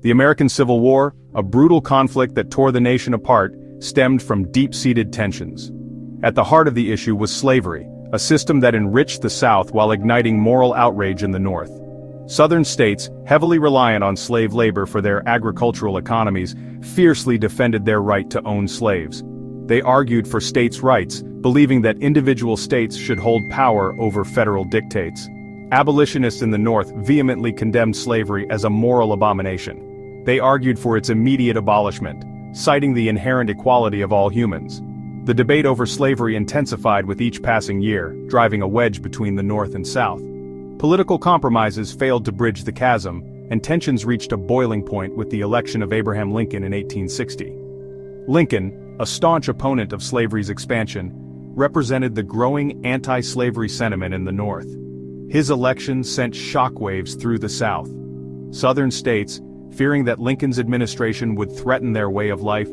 The American Civil War, a brutal conflict that tore the nation apart, stemmed from deep-seated tensions. At the heart of the issue was slavery, a system that enriched the South while igniting moral outrage in the North. Southern states, heavily reliant on slave labor for their agricultural economies, fiercely defended their right to own slaves. They argued for states' rights, believing that individual states should hold power over federal dictates. Abolitionists in the North vehemently condemned slavery as a moral abomination. They argued for its immediate abolishment, citing the inherent equality of all humans. The debate over slavery intensified with each passing year, driving a wedge between the North and South. Political compromises failed to bridge the chasm, and tensions reached a boiling point with the election of Abraham Lincoln in 1860. Lincoln, a staunch opponent of slavery's expansion, represented the growing anti-slavery sentiment in the North. His election sent shockwaves through the South. Southern states, fearing that Lincoln's administration would threaten their way of life,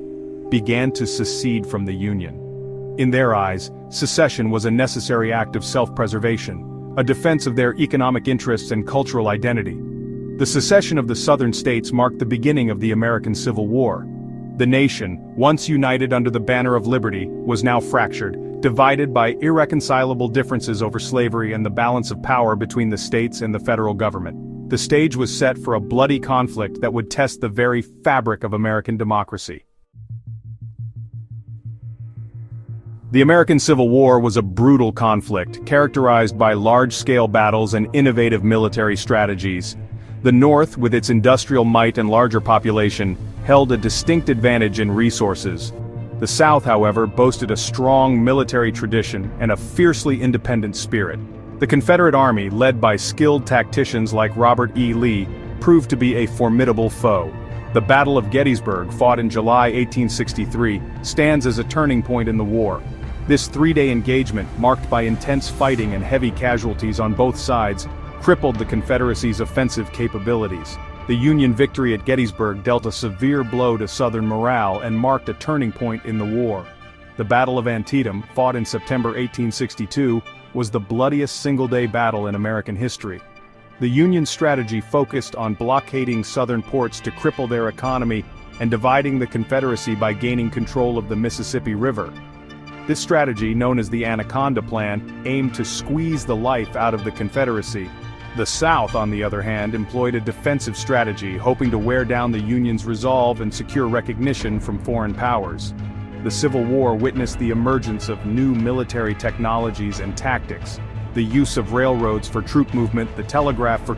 began to secede from the Union. In their eyes, secession was a necessary act of self-preservation, a defense of their economic interests and cultural identity. The secession of the Southern states marked the beginning of the American Civil War. The nation, once united under the banner of liberty, was now fractured, divided by irreconcilable differences over slavery and the balance of power between the states and the federal government. The stage was set for a bloody conflict that would test the very fabric of American democracy. The American Civil War was a brutal conflict, characterized by large-scale battles and innovative military strategies. The North, with its industrial might and larger population, held a distinct advantage in resources. The South, however, boasted a strong military tradition and a fiercely independent spirit. The Confederate Army, led by skilled tacticians like Robert E. Lee, proved to be a formidable foe. The Battle of Gettysburg, fought in July 1863, stands as a turning point in the war. This three-day engagement, marked by intense fighting and heavy casualties on both sides, crippled the Confederacy's offensive capabilities. The Union victory at Gettysburg dealt a severe blow to Southern morale and marked a turning point in the war. The Battle of Antietam, fought in September 1862, was the bloodiest single-day battle in American history. The Union strategy focused on blockading Southern ports to cripple their economy and dividing the Confederacy by gaining control of the Mississippi River. This strategy, known as the Anaconda Plan, aimed to squeeze the life out of the Confederacy. The South, on the other hand, employed a defensive strategy, hoping to wear down the Union's resolve and secure recognition from foreign powers. The Civil War witnessed the emergence of new military technologies and tactics. The use of railroads for troop movement, the telegraph for